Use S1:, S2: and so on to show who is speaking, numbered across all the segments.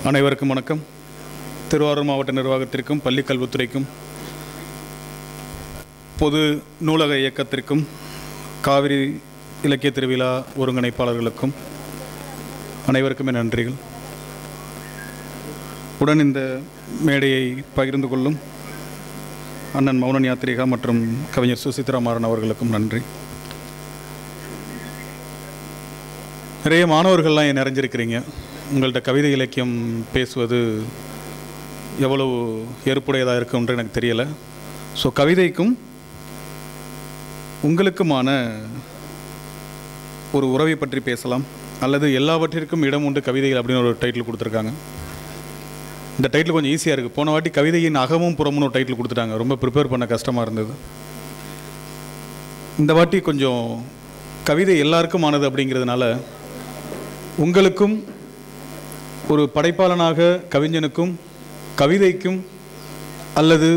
S1: அனைவருக்கும் வணக்கம். திருவாரூர் மாவட்ட நிர்வாகத்திற்கும் பள்ளிக் கல்வித்துறைக்கும் பொது நூலக இயக்கத்திற்கும் காவிரி இலக்கிய திருவிழா ஒருங்கிணைப்பாளர்களுக்கும் அனைவருக்குமே நன்றிகள். உடன் இந்த மேடையை பகிர்ந்து கொள்ளும் அண்ணன் மௌன யாத்திரிகா மற்றும் கவிஞர் சுசித்ரா மாறன் அவர்களுக்கும் நன்றி. நிறைய மாணவர்கள்லாம் நிறைஞ்சிருக்கிறீங்க. உங்கள்கிட்ட கவிதை இலக்கியம் பேசுவது எவ்வளவு ஏற்புடையதாக இருக்குன்ற எனக்கு தெரியலை. ஸோ கவிதைக்கும் உங்களுக்குமான ஒரு உறவை பற்றி பேசலாம், அல்லது எல்லாவற்றிற்கும் இடம் உண்டு கவிதைகள் அப்படின்னு ஒரு டைட்டில் கொடுத்துருக்காங்க. இந்த டைட்டில் கொஞ்சம் ஈஸியாக இருக்குது. போன வாட்டி கவிதையின் அகமும் புறமும் ஒரு டைட்டில் கொடுத்துட்டாங்க, ரொம்ப ப்ரிப்பேர் பண்ண கஷ்டமாக இருந்தது. இந்த வாட்டி கொஞ்சம் கவிதை எல்லாருக்கும் ஆனது அப்படிங்கிறதுனால உங்களுக்கும் ஒரு படைப்பாளனாக கவிஞனுக்கும் கவிதைக்கும் அல்லது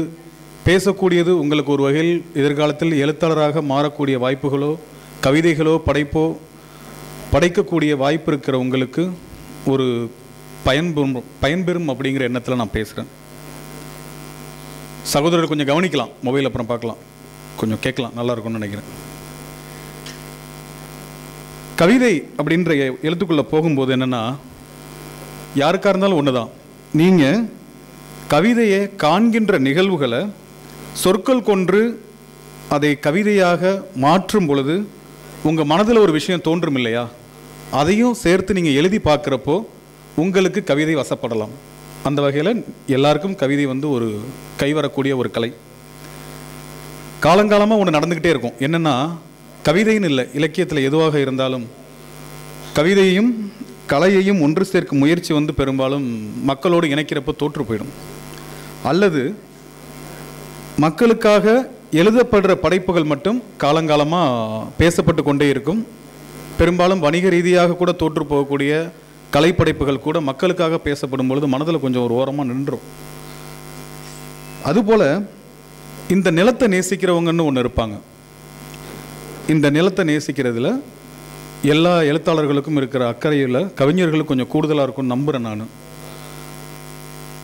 S1: பேசக்கூடியது உங்களுக்கு ஒரு வகையில் எதிர்காலத்தில் எழுத்தாளராக மாறக்கூடிய வாய்ப்புகளோ கவிதைகளோ படைப்போ படைக்கக்கூடிய வாய்ப்பு இருக்கிற உங்களுக்கு ஒரு பயன்பெறும் அப்படிங்கிற எண்ணத்தில் நான் பேசுகிறேன். சகோதரர்கள் கொஞ்சம் கவனிக்கலாம், மொபைல் அப்புறம் பார்க்கலாம், கொஞ்சம் கேட்கலாம், நல்லா இருக்கும்னு நினைக்கிறேன். கவிதை அப்படின்ற எழுத்துக்குள்ளே போகும்போது என்னென்னா, யாருக்காக இருந்தாலும் ஒன்று தான். நீங்கள் கவிதையை காண்கின்ற நிகழ்வுகளை சொற்கள் கொன்று அதை கவிதையாக மாற்றும் பொழுது உங்கள் மனதில் ஒரு விஷயம் தோன்றும் இல்லையா, அதையும் சேர்த்து நீங்கள் எழுதி பார்க்குறப்போ உங்களுக்கு கவிதை வசப்படலாம். அந்த வகையில் எல்லாருக்கும் கவிதை ஒரு கைவரக்கூடிய ஒரு கலை. காலங்காலமாக ஒன்று நடந்துக்கிட்டே இருக்கும். என்னென்னா, கவிதைன்னு இல்லை, இலக்கியத்தில் எதுவாக இருந்தாலும் கவிதையையும் கலையையும் ஒன்று சேர்க்கும் முயற்சி பெரும்பாலும் மக்களோடு இணைக்கிறப்போ தோற்று போயிடும். அல்லது மக்களுக்காக எழுதப்படுற படைப்புகள் மட்டும் காலங்காலமாக பேசப்பட்டு கொண்டே இருக்கும். பெரும்பாலும் வணிக ரீதியாக கூட தோற்று போகக்கூடிய கலைப்படைப்புகள் கூட மக்களுக்காக பேசப்படும் பொழுது மனதில் கொஞ்சம் ஒரு ஓரமாக நின்றும். அதுபோல் இந்த நிலத்தை நேசிக்கிறவங்கன்னு ஒன்று இருப்பாங்க. இந்த நிலத்தை நேசிக்கிறதுல எல்லா எழுத்தாளர்களுக்கும் இருக்கிற அக்கறையில் கவிஞர்களுக்கு கொஞ்சம் கூடுதலாக இருக்கும்னு நம்புகிறேன் நான்.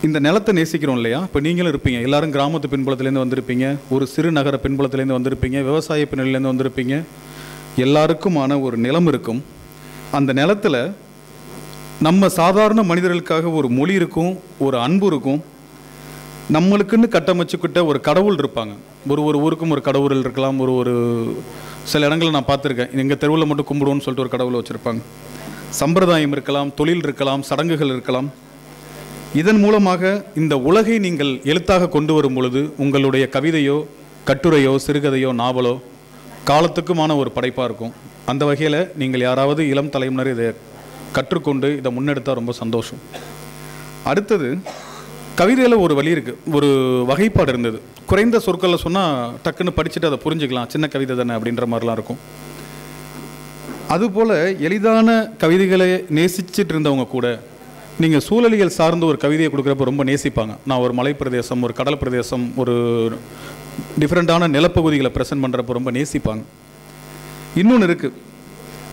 S1: இந்த நிலத்தை நேசிக்கிறோம் இல்லையா, இப்போ நீங்களும் இருப்பீங்க, எல்லாரும் கிராமத்து பின்புலத்துலேருந்து வந்திருப்பீங்க, ஒரு சிறு நகர பின்புலத்துலேருந்து வந்திருப்பீங்க, விவசாய பின்னணியிலேருந்து வந்திருப்பீங்க. எல்லாருக்குமான ஒரு நிலம் இருக்கும். அந்த நிலத்தில் நம்ம சாதாரண மனிதர்களுக்காக ஒரு மொழி இருக்கும், ஒரு அன்பு இருக்கும், நம்மளுக்குன்னு கட்டமைச்சுக்கிட்ட ஒரு கடவுள் இருப்பாங்க. ஒரு ஊருக்கும் ஒரு கடவுள் இருக்கலாம். ஒரு சில இடங்களில் நான் பார்த்துருக்கேன், எங்கள் தெருவில் மட்டும் கும்பிடுவோன்னு சொல்லிட்டு ஒரு கடவுளை வச்சுருப்பாங்க. சம்பிரதாயம் இருக்கலாம், தொழில் இருக்கலாம், சடங்குகள் இருக்கலாம். இதன் மூலமாக இந்த உலகை நீங்கள் எழுத்தாக கொண்டு வரும் பொழுது உங்களுடைய கவிதையோ கட்டுரையோ சிறுகதையோ நாவலோ காலத்துக்குமான ஒரு படைப்பாக இருக்கும். அந்த வகையில் நீங்கள் யாராவது இளம் தலைமுறை இதை கற்றுக்கொண்டு இதை முன்னெடுத்தால் ரொம்ப சந்தோஷம். அடுத்தது, கவிதையில் ஒரு வழி இருக்குது, ஒரு வகைப்பாடு இருந்தது. குறைந்த சொற்களில் சொன்னால் டக்குன்னு படிச்சுட்டு அதை புரிஞ்சுக்கலாம், சின்ன கவிதை தானே அப்படின்ற மாதிரிலாம் இருக்கும். அதுபோல் எளிதான கவிதைகளை நேசிச்சுட்டு இருந்தவங்க கூட நீங்கள் சூழலியல் சார்ந்த ஒரு கவிதையை கொடுக்குறப்ப ரொம்ப நேசிப்பாங்க. நான் ஒரு மலை பிரதேசம், ஒரு கடல் பிரதேசம், ஒரு டிஃப்ரெண்ட்டான நிலப்பகுதிகளை ப்ரெசென்ட் பண்ணுறப்ப ரொம்ப நேசிப்பாங்க. இன்னொன்று இருக்குது,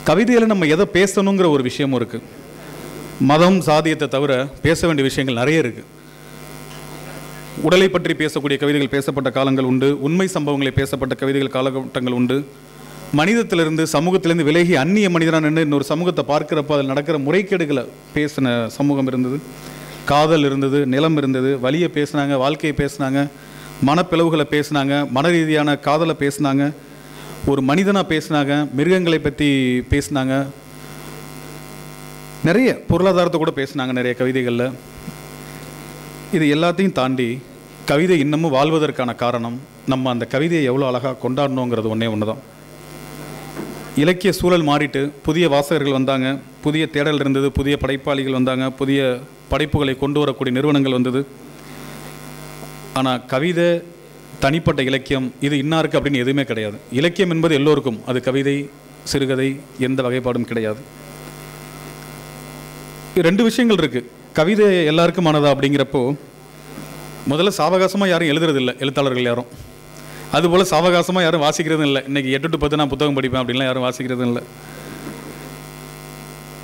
S1: கவிதையில் நம்ம எதை பேசணுங்கிற ஒரு விஷயமும் இருக்குது. மதம் சாதியத்தை தவிர பேச வேண்டிய விஷயங்கள் நிறைய இருக்குது. உடலை பற்றி பேசக்கூடிய கவிதைகள் பேசப்பட்ட காலங்கள் உண்டு, உண்மை சம்பவங்களை பேசப்பட்ட கவிதைகள் காலகட்டங்கள் உண்டு. மனிதத்திலிருந்து சமூகத்திலேருந்து விலகி அந்நிய மனிதனாக நின்று இன்னொரு சமூகத்தை பார்க்குறப்போ அதில் நடக்கிற முறைகேடுகளை பேசின சமூகம் இருந்தது. காதல் இருந்தது, நிலம் இருந்தது, வலியை பேசினாங்க, வாழ்க்கையை பேசினாங்க, மனப்பிளவுகளை பேசினாங்க, மன ரீதியான காதலை பேசினாங்க, ஒரு மனிதனாக பேசினாங்க, மிருகங்களை பற்றி பேசினாங்க, நிறைய பொருளாதாரத்தை கூட பேசினாங்க நிறைய கவிதைகளில். இது எல்லாத்தையும் தாண்டி கவிதை இன்னமும் வாழ்வதற்கான காரணம் நம்ம அந்த கவிதையை எவ்வளோ அழகாக கொண்டாடணுங்கிறது ஒன்று தான். இலக்கிய சூழல் மாறிட்டு புதிய வாசகர்கள் வந்தாங்க, புதிய தேடல் இருந்தது, புதிய படைப்பாளிகள் வந்தாங்க, புதிய படைப்புகளை கொண்டு வரக்கூடிய நிறுவனங்கள் வந்தது. ஆனால் கவிதை, தனிப்பட்ட இலக்கியம், இது இன்னாருக்கு அப்படின்னு எதுவுமே கிடையாது. இலக்கியம் என்பது எல்லோருக்கும், அது கவிதை சிறுகதை எந்த வகைப்பாடும் கிடையாது. ரெண்டு விஷயங்கள் இருக்குது. கவிதை எல்லாருக்குமானதா அப்படிங்கிறப்போ முதல்ல சாவகாசமாக யாரும் எழுதுறதில்லை, எழுத்தாளர்கள் யாரும். அதுபோல் சாவகாசமாக யாரும் வாசிக்கிறதும் இல்லை. இன்றைக்கி 8 to 10 நான் புத்தகம் படிப்பேன் அப்படின்லாம் யாரும் வாசிக்கிறதும் இல்லை.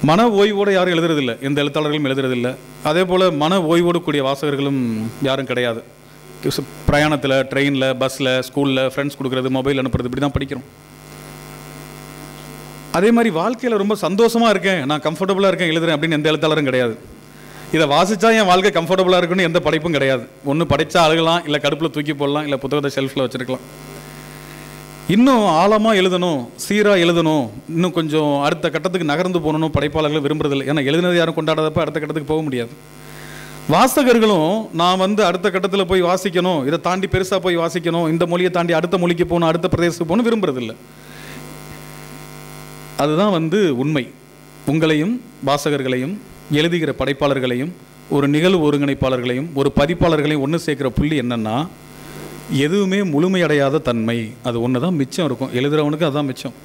S1: மன ஓய்வோடு யாரும் எழுதுறதில்லை, எந்த எழுத்தாளர்களும் எழுதுறதில்லை. அதே போல் மன ஓய்வோடு கூடிய வாசகர்களும் யாரும் கிடையாது. பிரயாணத்தில், ட்ரெயினில், பஸ்ஸில், ஸ்கூலில் ஃப்ரெண்ட்ஸ் கொடுக்குறது, மொபைல் அனுப்புறது, இப்படி தான் படிக்கிறோம். அதே மாதிரி வாழ்க்கையில் ரொம்ப சந்தோஷமாக இருக்கேன், நான் கம்ஃபர்டபுளாக இருக்கேன், எழுதுறேன் அப்படின்னு எந்த எழுத்தாளரும் கிடையாது. இதை வாசித்தா என் வாழ்க்கை கம்ஃபர்டபுளாக இருக்குன்னு எந்த படைப்பும் கிடையாது. ஒன்று படித்தா அழுகலாம், இல்லை கடுப்பில் தூக்கி போடலாம், இல்லை புத்தகத்தை ஷெல்ஃபில் வச்சுருக்கலாம். இன்னும் ஆழமாக எழுதணும், சீராக எழுதணும், இன்னும் கொஞ்சம் அடுத்த கட்டத்துக்கு நகர்ந்து போகணும் படைப்பாளர்கள் விரும்புறதில்லை. ஏன்னா எழுதினது யாரும் கொண்டாடாதப்ப அடுத்த கட்டத்துக்கு போக முடியாது. வாசகர்களும் நான் அடுத்த கட்டத்தில் போய் வாசிக்கணும், இதை தாண்டி பெருசாக போய் வாசிக்கணும், இந்த மொழியை தாண்டி அடுத்த மொழிக்கு போகணும், அடுத்த பிரதேசத்துக்கு போகணும் விரும்புறதில்லை. அதுதான் உண்மை. உங்களையும் வாசகர்களையும் எழுதுகிற படைப்பாளர்களையும் ஒரு நிகழ்வு ஒருங்கிணைப்பாளர்களையும் ஒரு பதிப்பாளர்களையும் ஒன்று சேர்க்கிற புள்ளி என்னென்னா, எதுவுமே முழுமையடையாத தன்மை. அது ஒன்று தான் மிச்சம் இருக்கும், எழுதுகிறவனுக்கு அதுதான் மிச்சம்.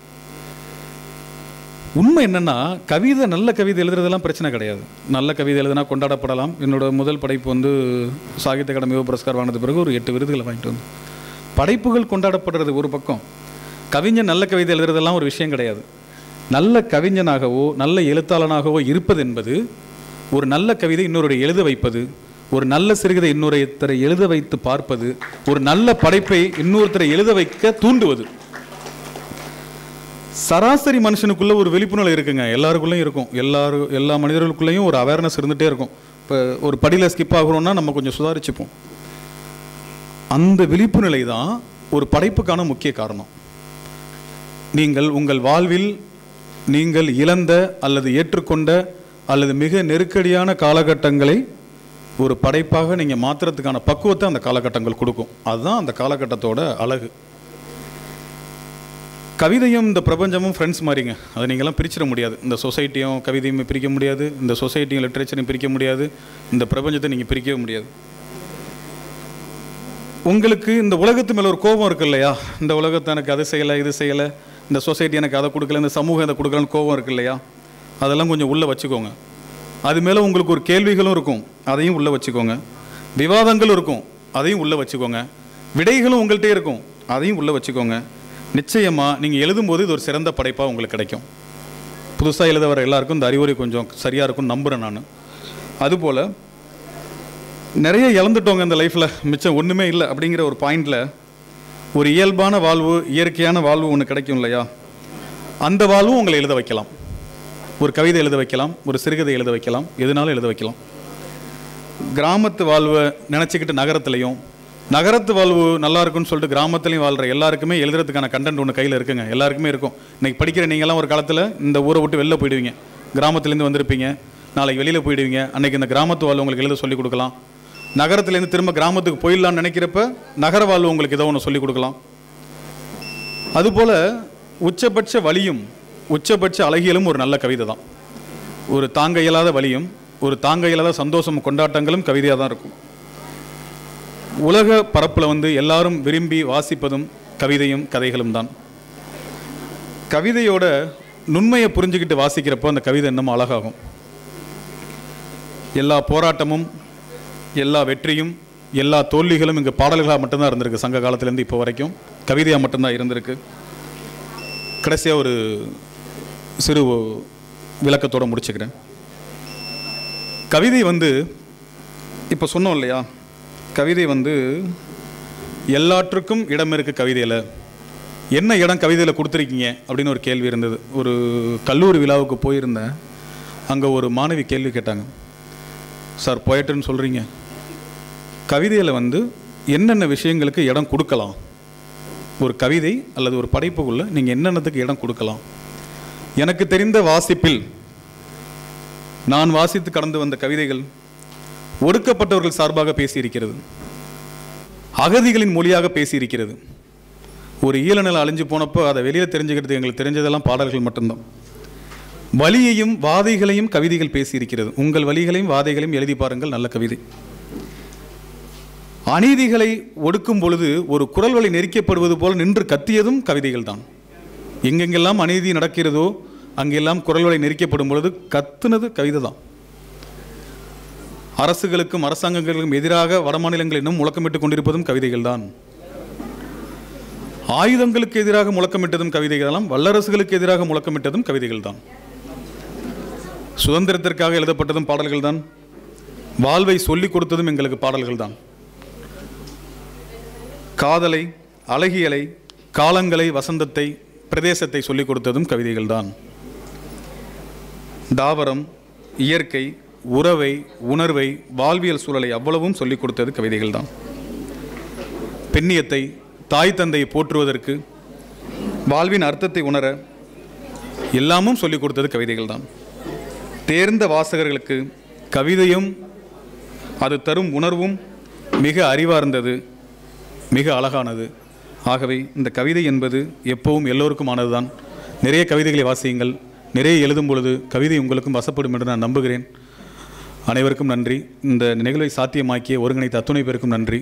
S1: உண்மை என்னென்னா, கவிதை, நல்ல கவிதை எழுதுறதெல்லாம் பிரச்சனை கிடையாது. நல்ல கவிதை எழுதுனா கொண்டாடப்படலாம். என்னோடய முதல் படைப்பு சாகித்ய அகாடமி யுவ புரஸ்கார் வாங்கினது பிறகு ஒரு 8 விருதுகளை வாங்கிட்டு வந்து படைப்புகள் கொண்டாடப்படுறது ஒரு பக்கம். கவிஞன் நல்ல கவிதை எழுதுறதெல்லாம் ஒரு விஷயம் கிடையாது. நல்ல கவிஞனாகவோ நல்ல எழுத்தாளனாகவோ இருப்பது என்பது ஒரு நல்ல கவிதை இன்னொரு எழுத வைப்பது, ஒரு நல்ல சிறுகதை இன்னொருத்தரை எழுத வைத்து பார்ப்பது, ஒரு நல்ல படைப்பை இன்னொருத்தரை எழுத வைக்க தூண்டுவது. சராசரி மனுஷனுக்குள்ள ஒரு விழிப்புணர்வு இருக்குங்க, எல்லாருக்குள்ளேயும் இருக்கும். எல்லா மனிதர்களுக்குள்ளேயும் ஒரு அவேர்னஸ் இருந்துகிட்டே இருக்கும். இப்போ ஒரு படியில் ஸ்கிப் ஆகிறோம்னா நம்ம கொஞ்சம் சுதாரிச்சுப்போம். அந்த விழிப்பு நிலை தான் ஒரு படைப்புக்கான முக்கிய காரணம். நீங்கள் உங்கள் வாழ்வில் நீங்கள் இழந்த அல்லது ஏற்றுக்கொண்ட அல்லது மிக நெருக்கடியான காலகட்டங்களை ஒரு படைப்பாக நீங்கள் மாற்றுறதுக்கான பக்குவத்தை அந்த காலகட்டங்கள் கொடுக்கும். அதுதான் அந்த காலகட்டத்தோட அழகு. கவிதையும் இந்த பிரபஞ்சமும் ஃப்ரெண்ட்ஸ் மாதிரிங்க. அதை நீங்கள்லாம் பிரிச்சிட முடியாது. இந்த சொசைட்டியும் கவிதையும் பிரிக்க முடியாது, இந்த சொசைட்டியும் லிட்ரேச்சரையும் பிரிக்க முடியாது, இந்த பிரபஞ்சத்தை நீங்கள் பிரிக்கவே முடியாது. உங்களுக்கு இந்த உலகத்து மேலே ஒரு கோபம் இருக்கு இல்லையா? இந்த உலகத்தை எனக்கு அதை செய்யலை, இது செய்யலை, இந்த சொசைட்டி எனக்கு அதை கொடுக்கல, இந்த சமூகம் அதை கொடுக்கலன்னு கோபம் இருக்கு இல்லையா? அதெல்லாம் கொஞ்சம் உள்ளே வச்சுக்கோங்க. அது மேலே உங்களுக்கு ஒரு கேள்விகளும் இருக்கும், அதையும் உள்ளே வச்சுக்கோங்க. விவாதங்களும் இருக்கும், அதையும் உள்ளே வச்சுக்கோங்க. விடைகளும் உங்கள்கிட்டே இருக்கும், அதையும் உள்ளே வச்சுக்கோங்க. நிச்சயமாக நீங்கள் எழுதும்போது இது ஒரு சிறந்த படைப்பாக உங்களுக்கு கிடைக்கும். புதுசாக எழுத வர எல்லாருக்கும் இந்த அறிவுரை கொஞ்சம் சரியாக இருக்கும்னு நம்புகிறேன் நான். அதுபோல் நிறைய இழந்துட்டோங்க இந்த லைஃப்பில், மிச்சம் ஒன்றுமே இல்லை அப்படிங்கிற ஒரு பாயிண்டில் ஒரு இயல்பான வாழ்வு, இயற்கையான வாழ்வு ஒன்று கிடைக்கும் இல்லையா? அந்த வாழ்வும் உங்களை எழுத வைக்கலாம். ஒரு கவிதை எழுத வைக்கலாம், ஒரு சிறுகதை எழுத வைக்கலாம், எதுனாலும் எழுத வைக்கலாம். கிராமத்து வாழ்வை நினச்சிக்கிட்டு நகரத்துலையும், நகரத்து வாழ்வு நல்லா இருக்குன்னு சொல்லிட்டு கிராமத்துலையும் வாழ்கிற எல்லாருக்குமே எழுதுறதுக்கான கண்டென்ட் ஒன்று கையில் இருக்குங்க. எல்லாருக்குமே இருக்கும். இன்றைக்கி படிக்கிற நீங்கள்லாம் ஒரு காலத்தில் இந்த ஊரை விட்டு வெளில போயிடுவீங்க, கிராமத்துலேருந்து வந்திருப்பீங்க, நாளைக்கு வெளியில் போயிடுவீங்க. அன்றைக்கி இந்த கிராமத்து வாழ்வு உங்களுக்கு எழுத சொல்லிக் கொடுக்கலாம். நகரத்துலேருந்து திரும்ப கிராமத்துக்கு போயிடலான்னு நினைக்கிறப்ப நகர வாழ்வு உங்களுக்கு ஏதோ ஒன்று சொல்லிக் கொடுக்கலாம். அதுபோல் உச்சபட்ச வலியும் உச்சபட்ச அழகியலும் ஒரு நல்ல கவிதை தான். ஒரு தாங்க இயலாத வலியும் ஒரு தாங்க இயலாத சந்தோஷம் கொண்டாட்டங்களும் கவிதையாக தான் இருக்கும். உலக பரப்பில் எல்லாரும் விரும்பி வாசிப்பதும் கவிதையும் கதைகளும் தான். கவிதையோட நுண்மையை புரிஞ்சுக்கிட்டு வாசிக்கிறப்போ அந்த கவிதை இன்னமும் அழகாகும். எல்லா போராட்டமும், எல்லா வெற்றியும், எல்லா தோல்விகளும் இங்கே பாடல்களாக மட்டும்தான் இருந்திருக்கு. சங்க காலத்திலேருந்து இப்போ வரைக்கும் கவிதையாக மட்டும்தான் இருந்திருக்கு. கடைசியாக ஒரு சிறு விளக்கத்தோடு முடிச்சுக்கிறேன். கவிதை இப்போ சொன்னோம் இல்லையா, கவிதை எல்லாற்றுக்கும் இடம் இருக்குது கவிதையில். என்ன இடம் கவிதையில் கொடுத்துருக்கீங்க அப்படின்னு ஒரு கேள்வி இருந்தது. ஒரு கல்லூரி விழாவுக்கு போயிருந்தேன். அங்கே ஒரு மாணவி கேள்வி கேட்டாங்க, சார் போய்ட்டுன்னு சொல்கிறீங்க, கவிதையில் என்னென்ன விஷயங்களுக்கு இடம் கொடுக்கலாம், ஒரு கவிதை அல்லது ஒரு படைப்புக்குள்ளே நீங்கள் என்னென்னத்துக்கு இடம் கொடுக்கலாம்? எனக்கு தெரிந்த வாசிப்பில் நான் வாசித்து கடந்து வந்த கவிதைகள் ஒடுக்கப்பட்டவர்கள் சார்பாக பேசியிருக்கிறது, அகதிகளின் மொழியாக பேசியிருக்கிறது. ஒரு ஈழநிலை அழிஞ்சு போனப்போ அதை வெளியில் தெரிஞ்சுக்கிறது எங்களுக்கு தெரிஞ்சதெல்லாம் பாடல்கள் மட்டும்தான். வலியையும் வாதைகளையும் கவிதைகள் பேசியிருக்கிறது. உங்கள் வலிகளையும் வாதைகளையும் எழுதி பாருங்கள், நல்ல கவிதை. அநீதிகளை ஒடுக்கும் பொழுது ஒரு குரல் வழி நெரிக்கப்படுவது போல் நின்று கத்தியதும் கவிதைகள் தான். எங்கெங்கெல்லாம் அநீதி நடக்கிறதோ அங்கெல்லாம் குரல் வழி நெரிக்கப்படும் பொழுது கத்துனது கவிதை தான். அரசுகளுக்கும் அரசாங்கங்களுக்கும் எதிராக வடமாநிலங்கள் இன்னும் முழக்கமிட்டுக் கொண்டிருப்பதும் கவிதைகள் தான். ஆயுதங்களுக்கு எதிராக முழக்கமிட்டதும் கவிதைகள் தான். வல்லரசுகளுக்கு எதிராக முழக்கமிட்டதும் கவிதைகள் தான். சுதந்திரத்திற்காக எழுதப்பட்டதும் பாடல்கள் தான். வாழ்வை சொல்லிக் கொடுத்ததும் எங்களுக்கு பாடல்கள் தான். காதலை, அழகியலை, காலங்களை, வசந்தத்தை, பிரதேசத்தை சொல்லிக் கொடுத்ததும் கவிதைகள் தான். தாவரம், இயற்கை, உறவை, உணர்வை, வாழ்வியல் சூழலை அவ்வளவும் சொல்லிக் கொடுத்தது கவிதைகள் தான். பெண்ணியத்தை, தாய் தந்தையை போற்றுவதற்கு, வாழ்வின் அர்த்தத்தை உணர எல்லாமும் சொல்லிக் கொடுத்தது கவிதைகள் தான். தேர்ந்த வாசகர்களுக்கு கவிதையும் அது தரும் உணர்வும் மிக அறிவார்ந்தது, மிக அழகானது. ஆகவே இந்த கவிதை என்பது எப்பவும் எல்லோருக்குமானது தான். நிறைய கவிதைகளை வாசியுங்கள். நிறைய எழுதும் பொழுது கவிதை உங்களுக்கும் வசப்படும் என்று நான் நம்புகிறேன். அனைவருக்கும் நன்றி. இந்த நிகழ்வை சாத்தியமாக்கிய ஒருங்கிணைத்த அத்துணை பேருக்கும் நன்றி.